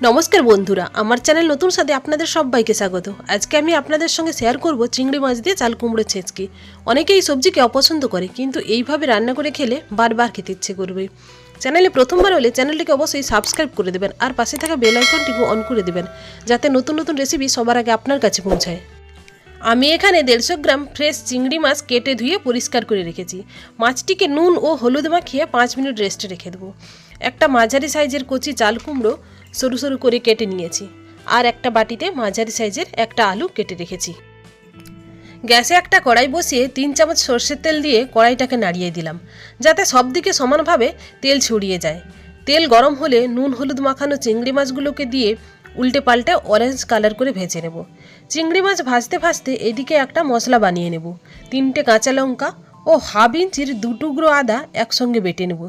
নমস্কার বন্ধুরা, আমার চ্যানেল নতুন সাথে আপনাদের সবাইকে স্বাগত। আজকে আমি আপনাদের সঙ্গে শেয়ার করব চিংড়ি মাছ দিয়ে চাল কুমড়ো ছেঁচকি। অনেকে এই সবজিকে অপছন্দ করে, কিন্তু এইভাবে রান্না করে খেলে বারবার খেতে ইচ্ছে করবে। চ্যানেলে প্রথমবার হলে চ্যানেলটিকে অবশ্যই সাবস্ক্রাইব করে দেবেন আর পাশে থাকা বেল আইকনটিকে অন করে দেবেন, যাতে নতুন নতুন রেসিপি সবার আগে আপনার কাছে পৌঁছায়। আমি এখানে 150 গ্রাম ফ্রেশ চিংড়ি মাছ কেটে ধুয়ে পরিষ্কার করে রেখেছি। মাছটিকে নুন ও হলুদ মাখিয়ে 5 মিনিট রেস্টে রেখে দেবো। একটা মাঝারি সাইজের কচি চাল কুমড়ো সরু সরু করে কেটে নিয়েছি, আর একটা বাটিতে মাঝারি সাইজের একটা আলু কেটে রেখেছি। গ্যাসে একটা কড়াই বসিয়ে 3 চামচ সর্ষের তেল দিয়ে কড়াইটাকে নাড়িয়ে দিলাম, যাতে সব দিকে সমানভাবে তেল ছড়িয়ে যায়। তেল গরম হলে নুন হলুদ মাখানো চিংড়ি মাছগুলোকে দিয়ে উল্টে পাল্টে অরেঞ্জ কালার করে ভেজে নেব। চিংড়ি মাছ ভাজতে ভাজতে এদিকে একটা মশলা বানিয়ে নেব। 3টে কাঁচা লঙ্কা ও হাফ ইঞ্চির 2 টুকরো আদা একসঙ্গে বেটে নেব।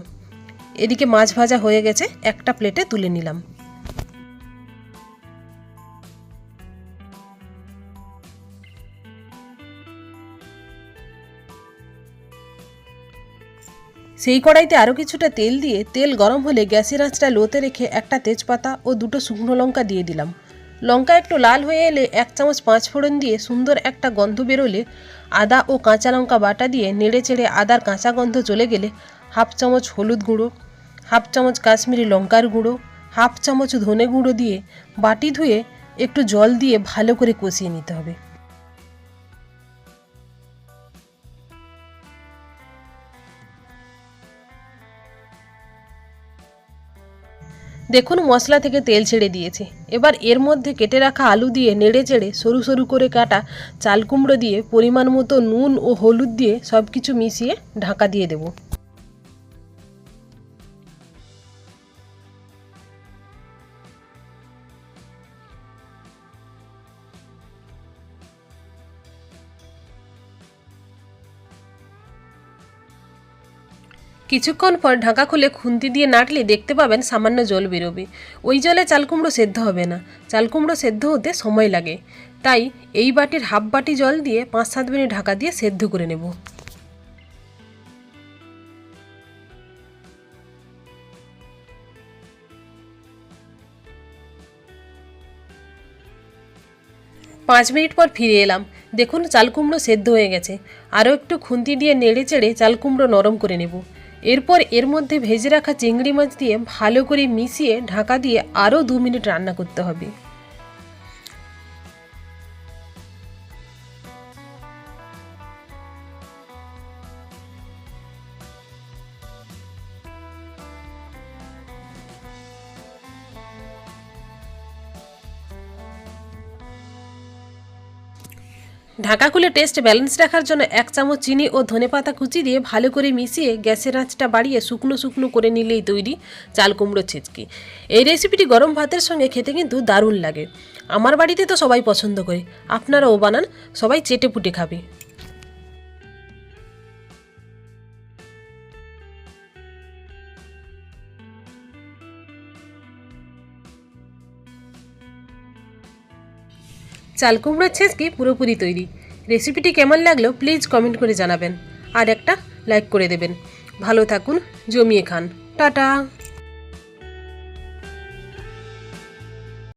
এদিকে মাছ ভাজা হয়ে গেছে, একটা প্লেটে তুলে নিলাম। সেই কড়াইতে আরও কিছুটা তেল দিয়ে তেল গরম হলে গ্যাসের আঁচটা লোতে রেখে একটা তেজপাতা ও 2টো শুকনো লঙ্কা দিয়ে দিলাম। লঙ্কা একটু লাল হয়ে এলে 1 চামচ 5 ফোড়ন দিয়ে সুন্দর একটা গন্ধ বেরোলে আদা ও কাঁচা লঙ্কা বাটা দিয়ে নেড়ে চেড়ে আদার কাঁচা গন্ধ চলে গেলে হাফ চামচ হলুদ গুঁড়ো, হাফ চামচ কাশ্মীরি লঙ্কার গুঁড়ো, হাফ চামচ ধনে গুঁড়ো দিয়ে বাটি ধুয়ে একটু জল দিয়ে ভালো করে কষিয়ে নিতে হবে। দেখুন, মশলা থেকে তেল ছেড়ে দিয়েছে। এবার এর মধ্যে কেটে রাখা আলু দিয়ে নেড়ে চেড়ে সরু সরু করে কাটা চাল কুমড়ো দিয়ে পরিমাণ মতো নুন ও হলুদ দিয়ে সব কিছু মিশিয়ে ঢাকা দিয়ে দেব। কিছুক্ষণ পর ঢাকা খুলে খুন্তি দিয়ে নাড়লে দেখতে পাবেন সামান্য জল বেরোবে। ওই জলে চাল কুমড়ো সেদ্ধ হবে না, চাল কুমড়ো সেদ্ধ হতে সময় লাগে। তাই এই বাটির হাফ বাটি জল দিয়ে 5-7 মিনিট ঢাকা দিয়ে সেদ্ধ করে নেব। পাঁচ মিনিট পর ফিরে এলাম। দেখুন, চাল কুমড়ো সেদ্ধ হয়ে গেছে। আরও একটু খুন্তি দিয়ে নেড়ে চেড়ে চাল কুমড়ো নরম করে নেব। এরপর এর মধ্যে ভেজে রাখা চিংড়ি মাছ দিয়ে ভালো করে মিশিয়ে ঢাকা দিয়ে আরও 2 মিনিট রান্না করতে হবে। ঢাকা খুলে টেস্ট ব্যালেন্স রাখার জন্য 1 চামচ চিনি ও ধনেপাতা কুচি দিয়ে ভালো করে মিশিয়ে গ্যাসের আঁচটা বাড়িয়ে শুকনো শুকনো করে নিলেই তৈরি চাল কুমড়ো ছেঁচকি। এই রেসিপিটি গরম ভাতের সঙ্গে খেতে কিন্তু দারুণ লাগে। আমার বাড়িতে তো সবাই পছন্দ করে, আপনারাও বানান, সবাই চেটে পুটে খাবে। চাল কুমড়োর ছেঁচকি পুরোপুরি তৈরি। রেসিপিটি কেমন লাগলো প্লিজ কমেন্ট করে জানাবেন, আর একটা লাইক করে দেবেন। ভালো থাকুন, জমিয়ে খান। টাটা।